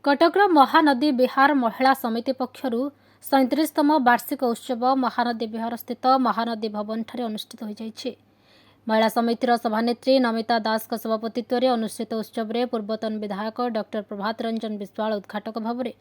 कटकर महानदी विहार महिला समिति पक्षर 37तम वार्षिक उत्सव महानदी विहार स्थित महानदी भवन ठारे अनुष्ठित हो जाइछि। महिला समितिर सभानेत्री नमिता दास सभापतित्व में अनुष्ठित उत्सव में पूर्वतन विधायक डॉक्टर प्रभात रंजन विश्वाल उद्घाटक भाव में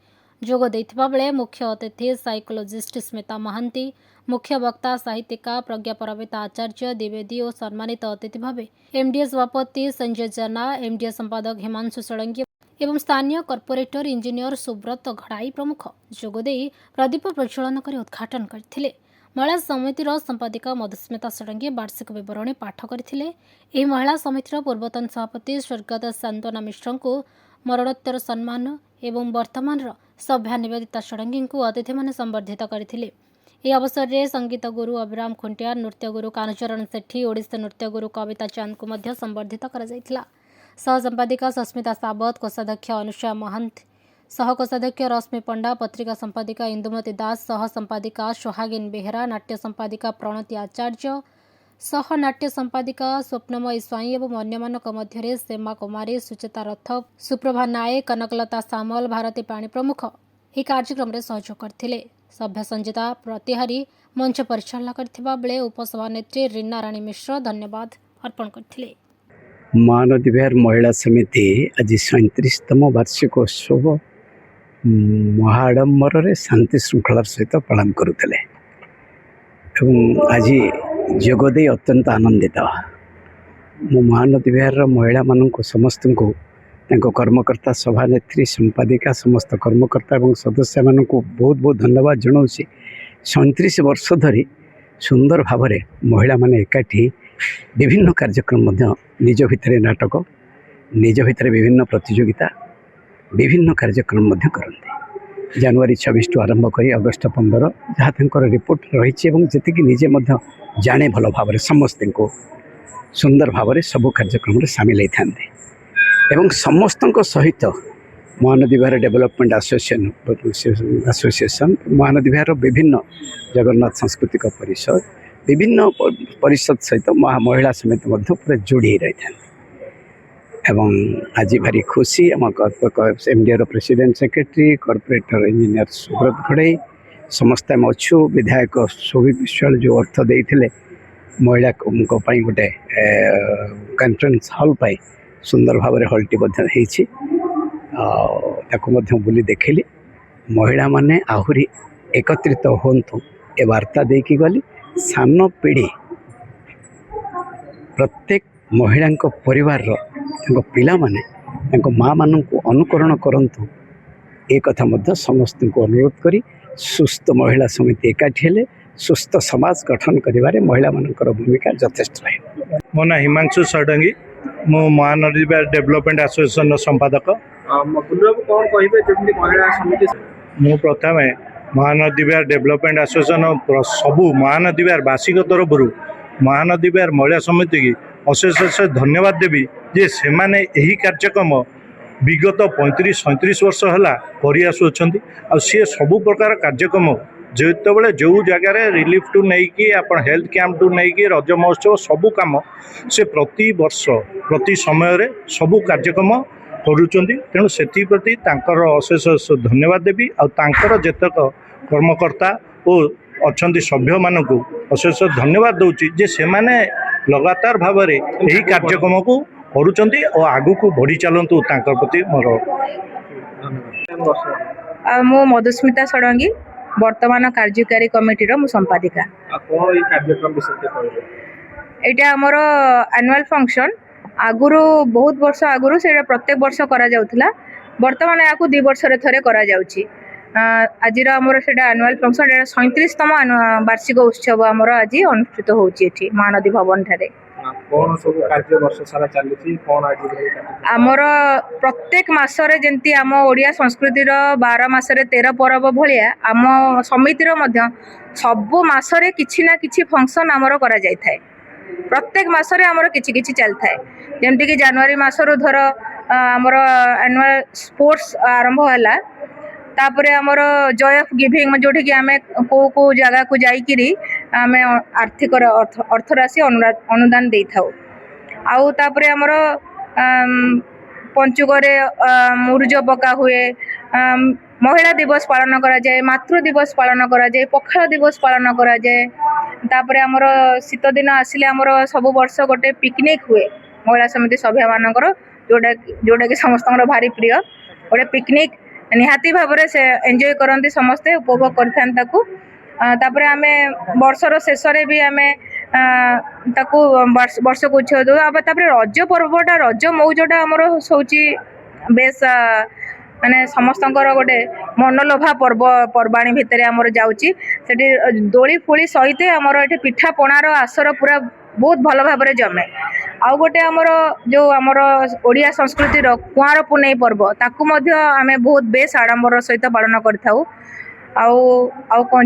जोग देथिबा बेले मुख्य अतिथि साइकोलोजिस्ट स्मिता महांती, मुख्य वक्ता साहित्यिका प्रज्ञा परमिता आचार्य द्विवेदी और सम्मानित अतिथि भाव एमडीए सभापति संजय जेना, एमडीए संपादक हिमांशु षडंगी एवं स्थानीय कॉर्पोरेटर इंजीनियर सुब्रत घड़ाई प्रमुख जोगदे प्रदीप प्रज्वलन कर उद्घाटन करथिले। महिला समितिर संपादिका मधुस्मिता षडंगी वार्षिक विवरणी पाठ करथिले। एही महिला समितिर पूर्वतन सभापति स्वर्गत सांत्वना मिश्र को मरणोत्तर सम्मान एवं वर्तमान सभ्या निवेदिता षडंगी को अतिथि माने संबर्धित करथिले। ଏହି ଅବସରରେ संगीत गुरु अभिराम खुंटिया, नृत्य गुरु कानुचरण सेठी, ओडिसी नृत्य गुरु कविता चांद को मध्य संबर्धित करा जायथिला। सह संपादिका सस्मिता सावत, कोषाध्यक्ष अनुषा महंत, सह कोषाध्यक्ष रश्मि पंडा, पत्रिका संपादिका इंदुमती दास, सह संपादिका सोहागिन बेहेरा, नाट्य संपादिका प्रणति आचार्य, सह नाट्य संपादिका स्वप्नमयी स्वाई एवं अन्यमानक मध्यरे सेमा कुमारी, सुचेता रथ, सुप्रभा नायक, कनकलता सामल, भारती पाणी प्रमुख ଏହି କାର୍ଯ୍ୟକ୍ରମରେ ସହଯୋଗ କରିଥିଲେ। ସଭ୍ୟ ସଞ୍ଜିତା ପ୍ରତିହାରୀ ମଞ୍ଚ ପରିଚାଳନା କରିଥିବା ବେଳେ ଉପସଭାନେତ୍ରୀ ରୀନା ରାଣୀ ମିଶ୍ର ଧନ୍ୟବାଦ ଅର୍ପଣ କରିଥିଲେ। महानदी विहार महिला समिति आज 37तम वार्षिक उत्सव महाडंबर शांति श्रृंखलार सहित पालन करुले। आज जोगदे अत्यंत आनंदित मु महानदी विहार महिला मानक समस्त को कर्मकर्ता सभानेत्री संपादिका समस्त कर्मकर्ता और सदस्य मान बहुत बहुत धन्यवाद जनाऊँगी। 37 वर्ष धरी सुंदर भाव में महिला माने एकाठी विभिन्न कार्यक्रम निज भितर नाटक, निज भितर विभिन्न प्रतियोगिता, विभिन्न कार्यक्रम करते। जनवरी 26 टू आरंभ कर अगस्ट 15 जहाँ तक रिपोर्ट रही जी निजे जाने भल भाव समस्त को सुंदर भाव में सबू कार्यक्रम सामिल होते एवं समस्त सहित महानदी विहार डेवलपमेंट एसोसिएशन महानदी विहार विभिन्न जगन्नाथ सांस्कृतिक परिषद विभिन्न परिषद सहित महिला समिति पूरा जोड़ी रही था। एवं आज भारी खुशी आम MDA president secretary corporator engineer Subrat Ghadai समस्त आम अच्छु विधायक शोभित विश्वाल जो अर्थ देते महिला गोटे कॉन्फ्रेंस हॉल पाई सुंदर भाव में हॉलटी बुली देखिली। महिला माने आहुरी एकत्रित होंतु ए वार्ता देकी गली सान पीढ़ी प्रत्येक महिला परिवार पिला माने माँ मान को अनुकरण करंतु ए कथा समस्त को अनुरोध करी सुस्थ महिला समिति एकाठी हेले सुस्थ समाज गठन करिवारे महिला मानकर भूमिका यथेष्ट रहे। मो ना हिमांशु षडंगी, मो महानदी विहार डेवलपमेंट एसोसिएशन संपादक। मु प्रथम महानदी विहार डेवलपमेंट एसोसिएशन सबू महानदी विहार वार्षिक तरफ महानदी विहार महिला समिति की अशेष धन्यवाद देवी जे से माने यही कार्यक्रम विगत 35-37 वर्ष है कर सबू प्रकार कार्यक्रम जो बड़े जो जगार रिलीफ टू नहीं कि हेल्थ कैंप टू नहीं कि रज महोत्सव सबू कम से प्रति वर्ष प्रति समय सबू कार्यक्रम करुँच। तेणु से प्रति अशेष धन्यवाद देवी आर जेतक कर्मकर्ता और अच्छा सभ्य मान को अशेष धन्यवाद दूसरी जे से माने लगातार भाव में यही कार्यक्रम को करुँच और आगू को बढ़ी चलतु प्रति मोर मो मधुस्मिता षडंगी वर्तमान कार्यकारी कमिटीर मु संपादिका। यहाँ आमर एनुअल फंक्शन आगुरु बहुत वर्ष आगुरु से प्रत्येक वर्ष करा जाउथिला, वर्तमान या 2 वर्ष थे करा जाउची। आज आमर से एनुअल फंक्शन 37तम वार्षिक उत्सव आमर आज अनुष्ठित होची महानदी भवन ठारे। कौन सब कार्य वर्ष सारा चलुची कौन आज आमर प्रत्येक मासरे जेंती आम ओडिया संस्कृतिर 12 मासरे 13 पर्व भलिया आम समितिर मध्य सबु मासरे किछि ना किछि फंक्शन आमर करा जाय थाए। प्रत्येक मासरे आमर किछि किछि चल थाए जेमति कि जनवरी मासरो धर आमर एनुअल स्पोर्ट्स आरंभ होला, तापरे आमर जॉय ऑफ गिविंग जोठी कि आमे को जगह को जाइकिरी आमे आर्थिक अर्थ राशि अनुदान देई थाउ। आउ तापरे आमर पंचुगरे मुरुज पका हुए ମହିଳା ଦିବସ ପାଳନ କରାଯାଏ, ମାତୃ ଦିବସ ପାଳନ କରାଯାଏ, ପଖାଳ ଦିବସ ପାଳନ କରାଯାଏ। ତାପରେ ଆମର ଶୀତ ଦିନ ଆସିଲେ ଆମର ସବୁ ବର୍ଷ ଗୋଟେ ପିକନିକ୍ ହୁଏ ମହିଳା ସମିତି ସଭ୍ୟମାନଙ୍କର, ଯୋଉଟାକି ସମସ୍ତଙ୍କର ଭାରି ପ୍ରିୟ। ଗୋଟେ ପିକନିକ୍ ନିହାତି ଭାବରେ ସେ ଏନ୍ଜୟ କରନ୍ତି, ସମସ୍ତେ ଉପଭୋଗ କରିଥାନ୍ତି ତାକୁ। ତାପରେ ଆମେ ବର୍ଷର ଶେଷରେ ବି ଆମେ ତାକୁ ବର୍ଷକୁ ଉଚ୍ଛେଦ ଦେଉ। ତାପରେ ରଜ ପର୍ବଟା, ରଜ ମଉଜଟା ଆମର ହେଉଛି ବେଶ ମାନେ ସମସ୍ତଙ୍କର ଗୋଟେ ମନଲୋଭା ପର୍ବାଣୀ ଭିତରେ ଆମର ଯାଉଛି। ସେଠି ଦୋଳି ଫୋଳି ସହିତ ଆମର ଏଠି ପିଠା ପଣାର ଆସର ପୁରା ବହୁତ ଭଲ ଭାବରେ ଜମେ। ଆଉ ଗୋଟେ ଆମର ଯେଉଁ ଆମର ଓଡ଼ିଆ ସଂସ୍କୃତିର କୁଆଁର ପୁନେଇ ପର୍ବ, ତାକୁ ମଧ୍ୟ ଆମେ ବହୁତ ବେଶ ଆଡ଼ମ୍ବର ସହିତ ପାଳନ କରିଥାଉ। ଆଉ କ'ଣ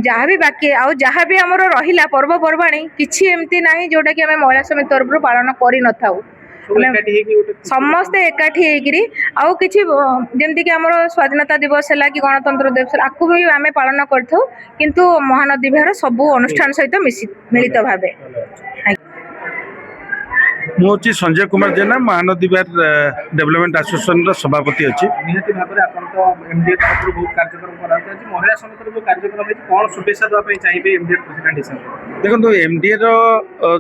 ଯାହା ବି ଆମର ରହିଲା ପର୍ବପର୍ବାଣୀ, କିଛି ଏମିତି ନାହିଁ ଯୋଉଟାକି ଆମେ ମହିଳା ସମିତି ତରଫରୁ ପାଳନ କରିନଥାଉ। ସମସ୍ତେ ଏକାଠି ହେଇକିରି ଆଉ କିଛି ଯେମିତିକି ଆମର ସ୍ୱାଧୀନତା ଦିବସ ହେଲା କି ଗଣତନ୍ତ୍ର ଦିବସ ହେଲା, ଆକୁ ବି ଆମେ ପାଳନ କରିଥାଉ, କିନ୍ତୁ ମହାନଦୀ ବିହାର ସବୁ ଅନୁଷ୍ଠାନ ସହିତ ମିଳିତ ଭାବେ। ମୁଁ ହେଉଛି ସଞ୍ଜୟ କୁମାର ଜେନା, ମହାନଦୀ ବିହାର ଡେଭଲପମେଣ୍ଟ ଆସୋସିଏସନର ସଭାପତି ଅଛି। ନିହାତି ଭାବରେ ଆପଣ ତ ଏମ୍ଡିଏ ତରଫରୁ ବହୁତ କାର୍ଯ୍ୟକ୍ରମ କରାଯାଉଛି। ମହିଳା ସମିତିର ଯେଉଁ କାର୍ଯ୍ୟକ୍ରମ ହେଇଛି, କ'ଣ ଶୁଭେଚ୍ଛା ଦେବା ପାଇଁ ଚାହିଁବେ ଏମ୍ଡିଏ ପ୍ରେସିଡେଣ୍ଟ ହିସାବରେ? ଦେଖନ୍ତୁ, ଏମ୍ଡିଏର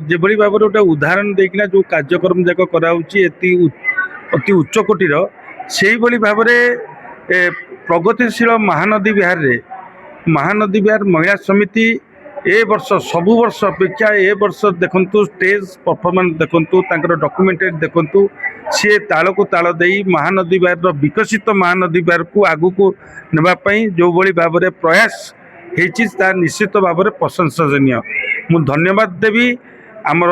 ଯେଭଳି ଭାବରେ ଗୋଟେ ଉଦାହରଣ ଦେଇକିନା ଯେଉଁ କାର୍ଯ୍ୟକ୍ରମ ଯାକ କରାହେଉଛି ଅତି ଉଚ୍ଚ କୋଟିର, ସେଇଭଳି ଭାବରେ ପ୍ରଗତିଶୀଳ ମହାନଦୀ ବିହାରରେ ମହାନଦୀ ବିହାର ମହିଳା ସମିତି ଏ ବର୍ଷ ସବୁ ବର୍ଷ ଅପେକ୍ଷା ଏ ବର୍ଷ ଦେଖନ୍ତୁ, ଷ୍ଟେଜ୍ ପରଫର୍ମାନ୍ସ ଦେଖନ୍ତୁ, ତାଙ୍କର ଡକୁମେଣ୍ଟାରୀ ଦେଖନ୍ତୁ, ସିଏ ତାଳକୁ ତାଳ ଦେଇ ମହାନଦୀ ବିହାରର ବିକଶିତ ମହାନଦୀ ବିହାରକୁ ଆଗକୁ ନେବା ପାଇଁ ଯେଉଁଭଳି ଭାବରେ ପ୍ରୟାସ ହେଇଛି, ତାହା ନିଶ୍ଚିତ ଭାବରେ ପ୍ରଶଂସନୀୟ। ମୁଁ ଧନ୍ୟବାଦ ଦେବି, ଆମର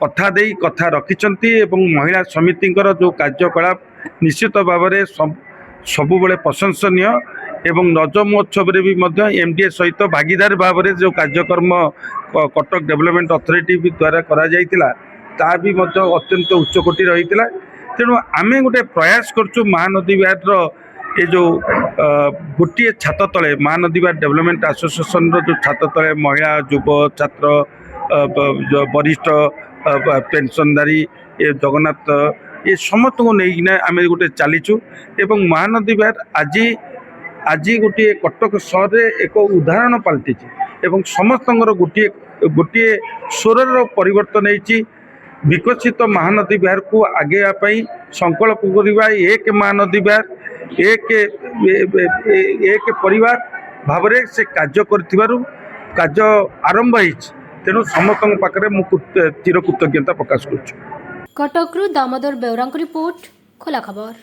କଥା ଦେଇ କଥା ରଖିଛନ୍ତି ଏବଂ ମହିଳା ସମିତିଙ୍କର ଯେଉଁ କାର୍ଯ୍ୟକଳାପ ନିଶ୍ଚିତ ଭାବରେ ସବୁବେଳେ ପ୍ରଶଂସନୀୟ। ଏବଂ ରଜ ମହୋତ୍ସବରେ ବି ମଧ୍ୟ ଏମ୍ଡିଏ ସହିତ ଭାଗିଦାର ଭାବରେ ଯେଉଁ କାର୍ଯ୍ୟକ୍ରମ କଟକ ଡେଭଲପମେଣ୍ଟ ଅଥରିଟି ଦ୍ୱାରା କରାଯାଇଥିଲା, ତାହା ବି ମଧ୍ୟ ଅତ୍ୟନ୍ତ ଉଚ୍ଚକୋଟୀର ରହିଥିଲା। ତେଣୁ ଆମେ ଗୋଟେ ପ୍ରୟାସ କରୁଛୁ ମହାନଦୀ ବିହାରର ଏ ଯେଉଁ ଗୋଟିଏ ଛାତ ତଳେ ମହାନଦୀ ବିହାର ଡେଭଲପମେଣ୍ଟ ଆସୋସିଏସନର ଯେଉଁ ଛାତ ତଳେ ମହିଳା, ଯୁବ, ଛାତ୍ର, ବରିଷ୍ଠ ପେନସନଧାରୀ, ଏ ଜଗନ୍ନାଥ, ଏ ସମସ୍ତଙ୍କୁ ନେଇକିନା ଆମେ ଗୋଟେ ଚାଲିଛୁ। ଏବଂ ମହାନଦୀ ବିହାର ଆଜି ଗୋଟିଏ କଟକ ସହରରେ ଏକ ଉଦାହରଣ ପାଲଟିଛି ଏବଂ ସମସ୍ତଙ୍କର ଗୋଟିଏ ସ୍ୱରର ପରିବର୍ତ୍ତନ ହେଇଛି। ବିକଶିତ ମହାନଦୀ ବିହାରକୁ ଆଗେଇବା ପାଇଁ ସଂକଳ୍ପ କରିବା, ଏକ ମହାନଦୀ ବିହାର, ଏକ ପରିବାର ଭାବରେ ସେ କାର୍ଯ୍ୟ କରିଥିବାରୁ କାର୍ଯ୍ୟ ଆରମ୍ଭ ହେଇଛି। ତେଣୁ ସମସ୍ତଙ୍କ ପାଖରେ ମୁଁ ଚିର କୃତଜ୍ଞତା ପ୍ରକାଶ କରୁଛି। କଟକରୁ ଦାମୋଦର ବେଉରାଙ୍କ ରିପୋର୍ଟ, ଖୋଲା ଖବର।